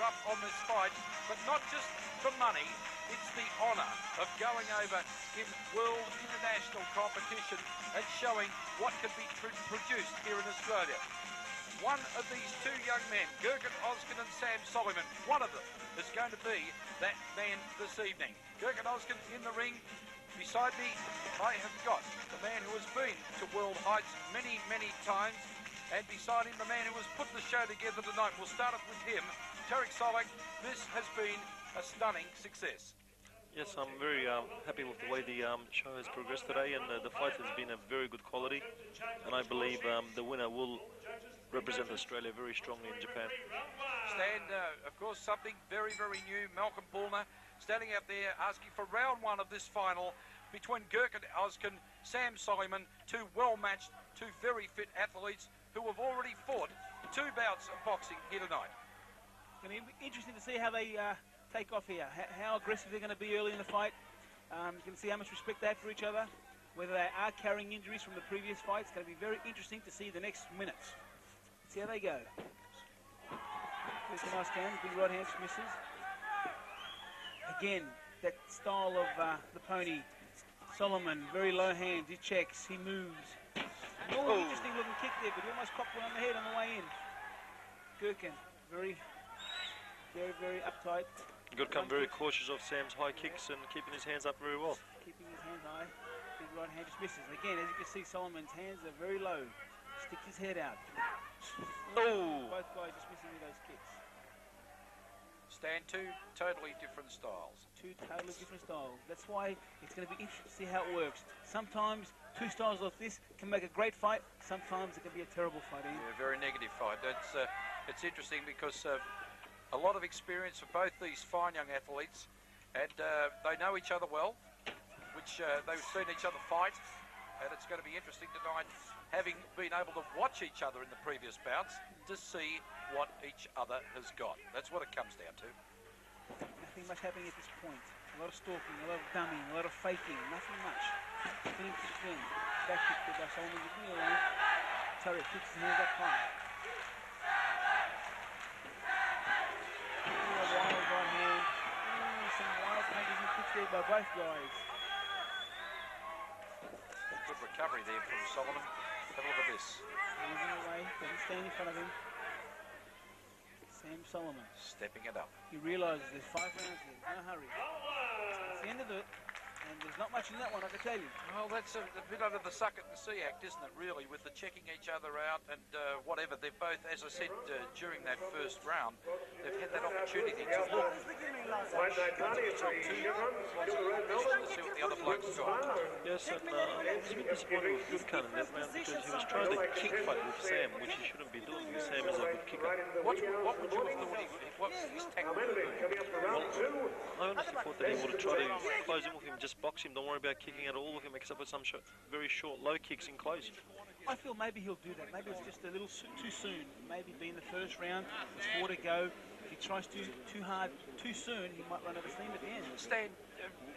up on this fight, but not just for money. It's the honour of going over in world international competition and showing what can be produced here in Australia. One of these two young men, Gurkan Ozkan and Sam Soliman, one of them is going to be that man this evening. Gurkan Ozkan in the ring. Beside me, I have got the man who has been to world heights many, many times. And beside him, the man who has put the show together tonight. We'll start it with him, Tarik Solak. This has been a stunning success. Yes, I'm very happy with the way the show has progressed today, and the fight has been of very good quality. And I believe the winner will represent Australia very strongly in Japan. Stan, of course, something very, very new. Malcolm Bullner standing out there asking for round one of this final between Gurkan Ozkan, Sam Soliman, two well-matched, two very fit athletes who have already fought two bouts of boxing here tonight. It's going to be interesting to see how they take off here, how aggressive they're going to be early in the fight. You can see how much respect they have for each other, whether they are carrying injuries from the previous fights. It's going to be very interesting to see the next minutes. Let's see how they go. There's a nice hand, big right hand misses. Again, that style of the pony. Soliman, very low hands, he checks, he moves. More interesting looking kick there, but he almost copped one on the head on the way in. Gurkan, very, very uptight. Gurkan very cautious of Sam's high kicks and keeping his hands up very well. Keeping his hands high. Big right hand just misses. Again, as you can see, Soliman's hands are very low. Sticks his head out. Oh! Both guys just missing with those kicks. Stand two totally different styles. Two totally different styles. That's why it's going to be interesting to see how it works. Sometimes two styles like this can make a great fight. Sometimes it can be a terrible fight. Yeah, very negative fight. It's interesting because a lot of experience for both these fine young athletes, and they know each other well, which they've seen each other fight, and it's going to be interesting tonight, having been able to watch each other in the previous bouts, to see what each other has got. That's what it comes down to. Nothing much happening at this point. A lot of stalking, a lot of dumming, a lot of faking, nothing much. Clean to the chin. Back kick to by Soliman with knee alone. Tarik kicks his hands up high. A wild right hand. Some wild punches and kicks there by both guys. Good recovery there from Soliman. Have a look at this. Moving away, doesn't stand in front of him. Sam Soliman. Stepping it up. He realises there's 5 rounds here, no hurry. It's the end of it, and there's not much in that one, I can tell you. Well, that's a bit under the suck it and see act, isn't it, really, with the checking each other out and whatever. They've both, as I said during that first round, they've had that opportunity to look. To see what the other bloke's got. Yes, and I was a bit disappointed with Gurkan in that round because he was trying to kick fight with Sam, which he shouldn't be doing. Sam is a good kicker. What would you have thought what was his tackle? Well, I honestly thought that he would have tried to close in with him, just box him, don't worry about kicking at all with him except for some very short low kicks in close. I feel maybe he'll do that. Maybe it's just a little too soon. Maybe being the first round, there's 4 to go. If he tries too hard too soon, he might run out of steam at the end. Stan,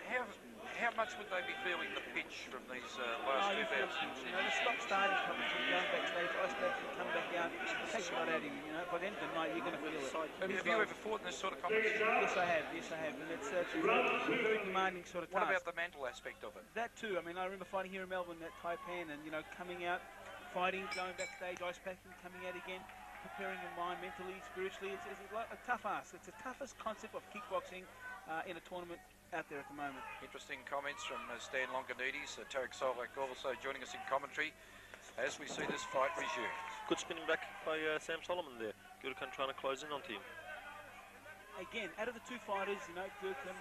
how much would they be feeling the pinch from these last two bouts? You know, the stop starting coming from going backstage, ice back and come back out. It takes a lot out of you. You know, by the end of the night, you're going to feel it. Have you ever fought in this sort of competition? Yes, I have. Yes, I have. And it's a very demanding sort of task. What about the mental aspect of it? That too. I mean, I remember fighting here in Melbourne at Taipan, and you know, coming out, fighting, going backstage, ice packing, coming out again, preparing your mind mentally, spiritually. It's like a tough ask. It's the toughest concept of kickboxing in a tournament out there at the moment. Interesting comments from Stan Longanides, Tarik Solak also joining us in commentary as we see this fight resume. Good spinning back by Sam Soliman there. Gurkan trying to close in onto him. Again, out of the two fighters, you know, Gurkan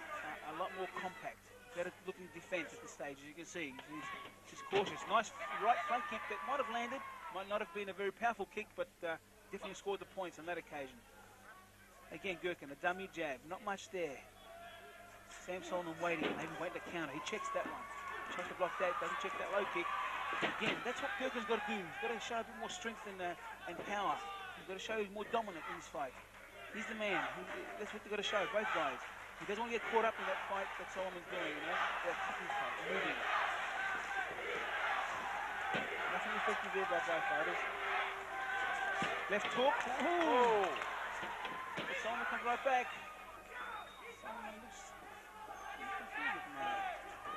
a lot more compact. Better looking defence at this stage, as you can see. He's cautious. Nice right front kick that might have landed, might not have been a very powerful kick, but definitely scored the points on that occasion. Again, Gurkan, a dummy jab, not much there. Sam Soliman waiting, maybe waiting to counter. He checks that one. Tries to block that, doesn't check that low kick. Again, that's what Gurkan's got to do. He's got to show a bit more strength and power. He's got to show he's more dominant in this fight. He's the man. That's what they've got to show, both guys. He doesn't want to get caught up in that fight that Soliman's doing, you know? That kicking fight, moving. Nothing effective there by both fighters. Left hook. Ooh. But Soliman comes right back. Soliman looks confused at the moment.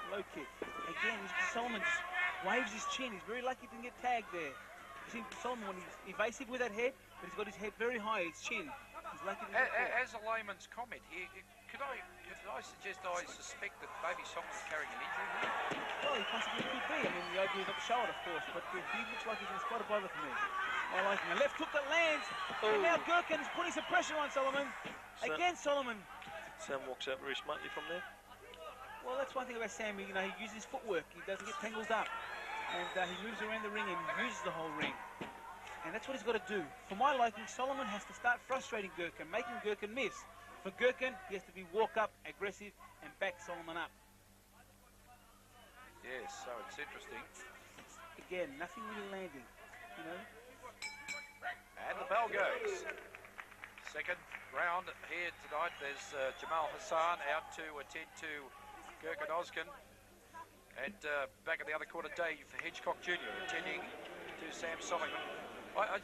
Low kick. Again, Soliman just waves his chin. He's very lucky he didn't get tagged there. You see Soliman when he's evasive with that head, but he's got his head very high, his chin. He's lucky to get as a layman's comment here, could I suggest I suspect that maybe someone's carrying an injury here? Well, he possibly could be. I mean, the opening is up the shoulder, of course, but he looks like he's in spot of bother for me. I like him. A left hook that lands, and now Gurkan is putting some pressure on Soliman. Again, Soliman. Sam walks out very smartly from there. Well, that's one thing about Sam. You know, he uses his footwork. He doesn't get tangled up, and he moves around the ring and uses the whole ring. And that's what he's got to do. For my liking, Soliman has to start frustrating Gurkan, making Gurkan miss. For Gurkan, he has to be walk up, aggressive, and back Soliman up. Yes, so it's interesting. Again, nothing really landing, you know. And the bell goes. Second round here tonight. There's Jamal Hassan out to attend to Gurkan Ozkan. And back in the other corner, Dave Hedgecock Jr. attending to Sam Soliman. I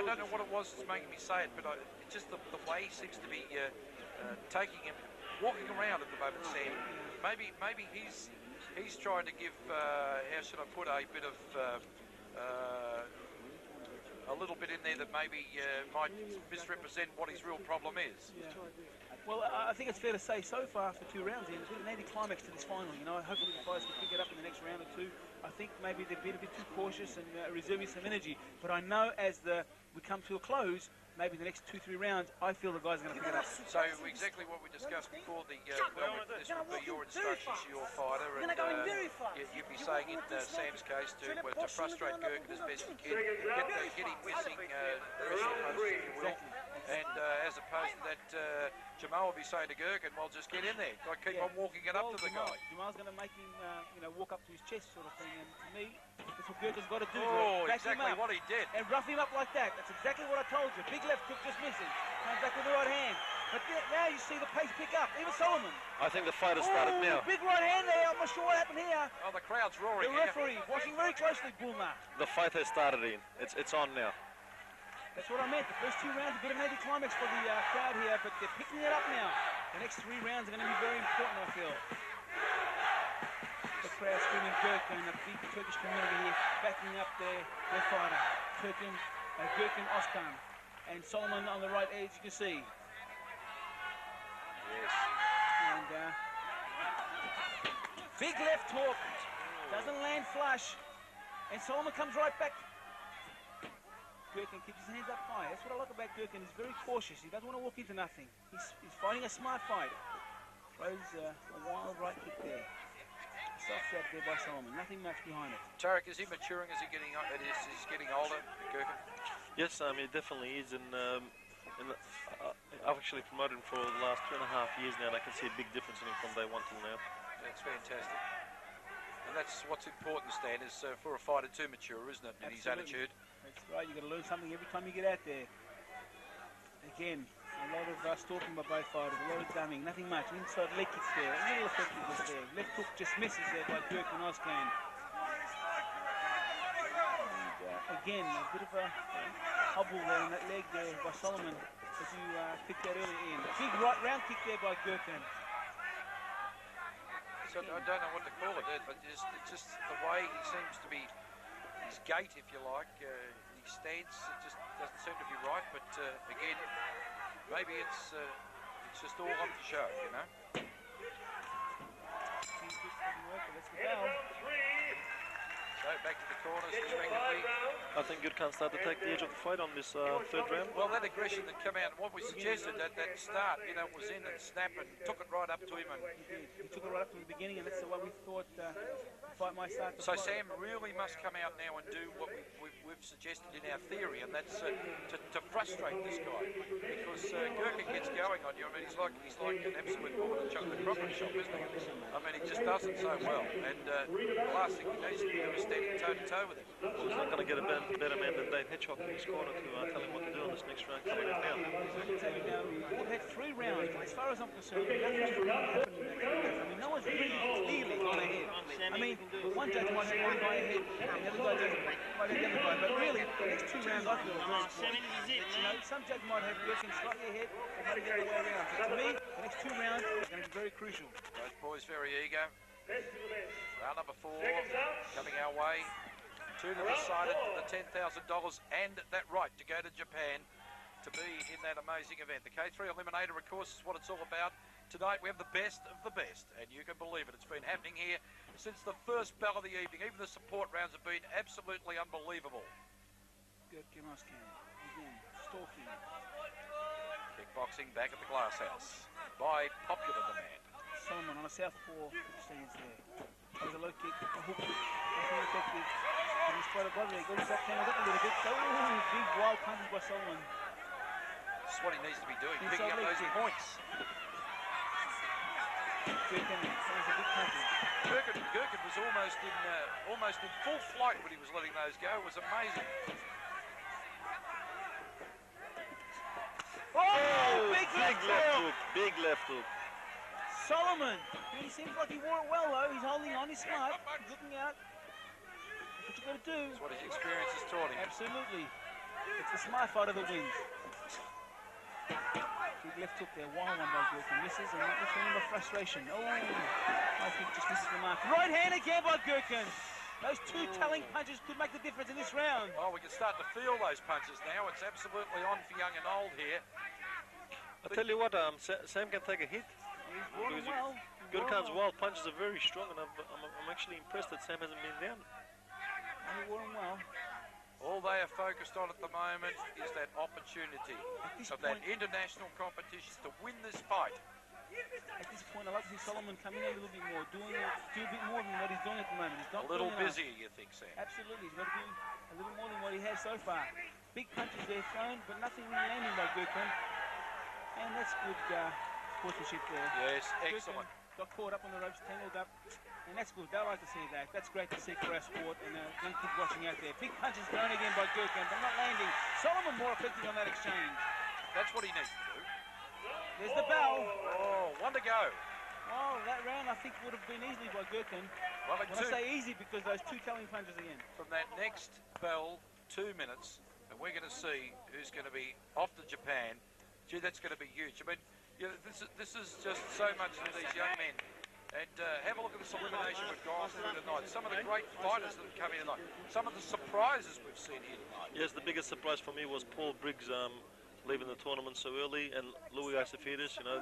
don't know what it was that's making me say it, but it's just the way he seems to be taking him, walking around at the moment, Sam. Maybe he's trying to give, how should I put, a bit of, a little bit in there that maybe might misrepresent what his real problem is. Yeah. Well, I think it's fair to say so far after 2 rounds, there's been an anticlimax to this final. You know, hopefully the fighters can pick it up in the next round or two. I think maybe they've been a bit too cautious and reserving some energy. But I know as we come to a close, maybe the next 2-3 rounds, I feel the guys are going to pick it up. So exactly what we discussed before the film, this would be your instructions to your fighter, and you'd be saying in Sam's case to frustrate Gurkan as best you can, get him missing pressure punches, if you will. And as opposed to that, Jamal will be saying to Gurkan, well, just get in there. Keep on walking it up to the guy. Jamal's going to make him, walk up to his chest sort of thing. And to me, that's what Gurkan's got to do. Oh, back exactly him up what he did. And rough him up like that. That's exactly what I told you. Big left hook just missing. Comes back with the right hand. But now you see the pace pick up. Even Soliman. I think the fight has started now. Big right hand there. I'm not sure what happened here. Oh, the crowd's roaring. The referee watching very closely, Bulma. The fight has started in. It's on now. That's what I meant. The first 2 rounds, a bit of an anticlimax for the crowd here, but they're picking it up now. The next 3 rounds are going to be very important, I feel. The crowd screaming Gurkan, the big Turkish community here backing up their fighter, Gurkan Ozkan. And Soliman on the right edge, you can see. Yes. And big left hook. Doesn't land flush. And Soliman comes right back. Gurkan keeps his hands up high. That's what I like about Gurkan. He's very cautious. He doesn't want to walk into nothing. He's fighting a smart fight. Throws a wild right kick there. Soft jab there by Soliman. Nothing much behind it. Tarik, is he maturing as he's getting older, Gurkan? Yes, he definitely is. And I've actually promoted him for the last 2.5 years now, and I can see a big difference in him from day 1 till now. That's fantastic. And that's what's important, Stan, is for a fighter to mature, isn't it, in his attitude? That's right, you've got to learn something every time you get out there. Again, a lot of stalking by both fighters, a lot of dumbing, nothing much. Inside leg kicks there, a little effectiveness there. Left hook just misses there by Gurkan Ozkan. And again, a bit of a hobble there in that leg there by Soliman, as you picked that earlier in. Big right round kick there by Gurkan. So I don't know what to call it, but it's just the way he seems to be, his gait, if you like, his stance, it just doesn't seem to be right. But again, maybe it's just all up to show, you know. So back to the corners, respectively. I think Gurkan started to take the edge of the fight on this 3rd round. Well, that aggression that came out, what we suggested, that start, was in and snap and took it right up to him. And he took it right up from the beginning, and that's the way we thought the fight might start. So Sam really must come out now and do what we've suggested in our theory, and that's to frustrate this guy, because Gurkan gets going on you. I mean, he's like an absolute border chocolate crockett shop, isn't he? I mean, he just does it so well, and the last thing he needs to do is standing toe-to-toe with him. Well, he's not going to get a better man than Dave Hedgecock in his corner to tell him what to do on this next round coming up now. We've had 3 rounds, and as far as I'm concerned, nothing's really happened in the I mean, no one's really clearly gone ahead. I mean, one judge might have one guy ahead, and the other guy might have the other guy. But really, the next 2 rounds, I feel, are very important. You know, some judge might have Gurkan slightly ahead, and might have the other way around. But to me, the next 2 rounds are going to be very crucial. Both boys very eager. Round number 4 coming our way. 2 to decided the $10,000 and that right to go to Japan to be in that amazing event. The K3 Eliminator, of course, is what it's all about. Tonight we have the best of the best, and you can believe it. It's been happening here since the first bell of the evening. Even the support rounds have been absolutely unbelievable. Gurkan Ozkan, again, stalking. Kickboxing back at the Glass House by popular demand. Soliman on a southpaw stands there. There's a low kick, a hook, nothing effective. And he's quite a body there. Got his up down a little bit. Oh, big wild punches by Soliman. This is what he needs to be doing, picking up those points. Gurkan throws a big punches. Gurkan was almost in full flight when he was letting those go. It was amazing. Oh, big left hook. Big left hook. Soliman. He seems like he wore it well though. He's holding on. He's smart. He's looking out. That's what you got to do. That's what his experience has taught him. Absolutely. It's the smart fighter that wins. Big left hook there. Wild one by Gurkan. Misses and that's a little frustration. Oh, I think just misses the mark. Right hand again by Gurkan. Those 2 telling punches could make the difference in this round. Oh, we can start to feel those punches now. It's absolutely on for young and old here. I tell you what, Sam can take a hit. He's working well. Gurkan's wild punches are very strong, and I'm actually impressed that Sam hasn't been down. He wore him well. All they are focused on at the moment is that opportunity of that international competition to win this fight. At this point, I like to see Soliman come in a little bit more, do a bit more than what he's doing at the moment. He's not a little busier, you think, Sam? Absolutely. He's got to do a little more than what he has so far. Big punches there thrown, but nothing really landing by Gurkan. And that's good sportsmanship there. Yes, excellent. Gurkan got caught up on the ropes, tangled up, and that's good. They like to see that. That's great to see for our sport, and young kids watching out there. Big punches thrown again by Gurkan, but not landing. Soliman more effective on that exchange. That's what he needs to do. There's the bell. Oh, 1 to go. Well, that round I think would have been easily by Gurkan. Well, when I say easy, because those 2 telling punches again. From that next bell, 2 minutes, and we're going to see who's going to be off to Japan. Gee, that's going to be huge. I mean, yeah, this is just so much for these young men. And have a look at this elimination we've gone through tonight. Some of the great fighters that have come in tonight. Some of the surprises we've seen here tonight. Yes, the biggest surprise for me was Paul Briggs leaving the tournament so early, and Louis Isophides, you know.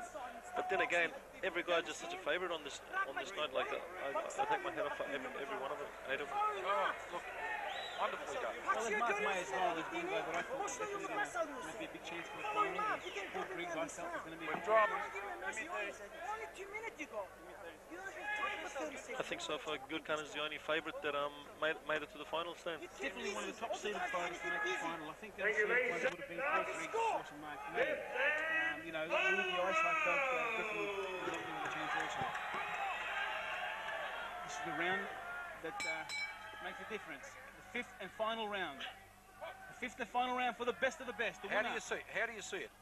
But then again, every guy just such a favourite on this night. Like I take my head off for every one of them, 8 of them. Oh, look, wonderfully done. Well, there's Mark May as well. There's one guy that I thought was definitely going to be a big chance for the final. Paul Briggs, I felt was going to be a big chance. I think so far Gurkan is the only favourite that made it to the final stand. Definitely one of the top seeded fighters to make the final. I think that seeded fighter would have been Paul Briggs, and Mark May. You know, Louis the Ice, I felt definitely would have been a chance also. This is the round that makes a difference. The 5th and final round. The 5th and final round for the best of the best. How do you see it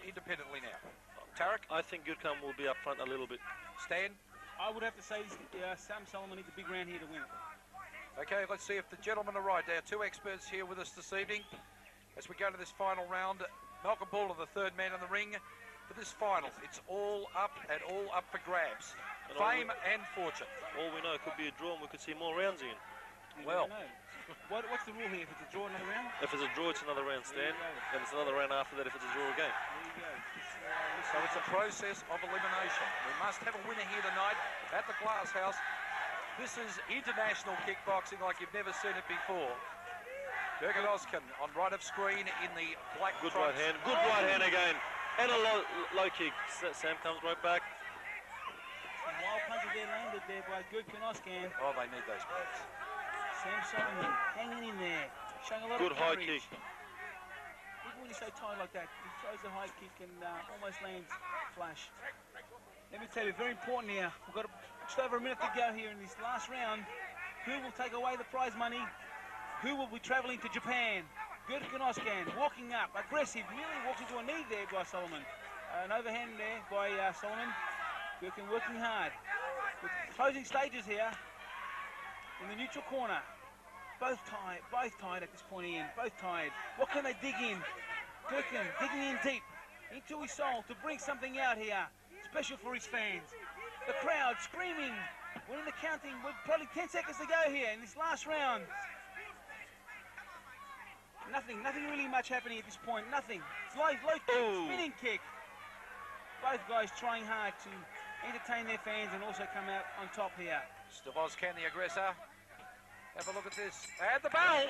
independently now? Tarik? I think Gurkan will be up front a little bit. Stan? I would have to say Sam Soliman needs a big round here to win it. Okay, let's see if the gentlemen are right. Our 2 experts here with us this evening as we go to this final round. Malcolm Buller, the 3rd man in the ring for this final. It's all up and all up for grabs. And fame and fortune. All we know, it could be a draw and we could see more rounds in. Well, what's the rule here? If it's a draw, another round? If it's a draw, it's another round, Stan. And it's another round after that if it's a draw again. There you go. So it's a process of elimination. We must have a winner here tonight at the Glass House. This is international kickboxing like you've never seen it before. Gurkan Ozkan on right of screen in the black Good right hand. Good right hand again. And a low kick. Sam comes right back. Some wild punches there landed there by Gurkan Ozkan. Oh, they need those points. Sam Soliman hanging in there. Showing a lot Good of courage. high kick. Even when he's so tight like that, he throws a high kick and almost lands flush. Let me tell you, very important here. We've got just over a minute to go here in this last round. Who will take away the prize money? Who will be travelling to Japan? Gurkan Ozkan walking up, aggressive, nearly walks into a knee there by Soliman. An overhand there by Soliman. Gurkan working hard. With closing stages here in the neutral corner. Both tired at this point, Ian. Both tired. What can they dig in? Gurkan digging in deep into his soul to bring something out here special for his fans. The crowd screaming. We're in the counting. We're probably 10 seconds to go here in this last round. Nothing really much happening at this point. Nothing. It's low kick, spinning kick. Both guys trying hard to entertain their fans and also come out on top here. Still Ozkan, the aggressor. Have a look at this. And the bell!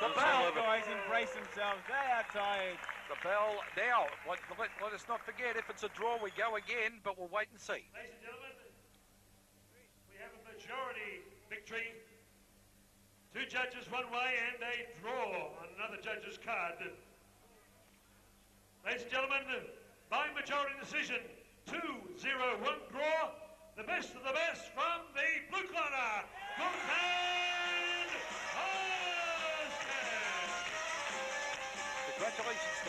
The bell! Both guys embrace themselves. They are tired. The bell now. Let us not forget, if it's a draw, we go again, but we'll wait and see. Ladies and gentlemen, we have a majority victory. 2 judges one way and a draw on another judge's card. Ladies and gentlemen, by majority decision, 2-0-1 draw. The best of the best from the blue corner, Gurkan Ozkan. Congratulations.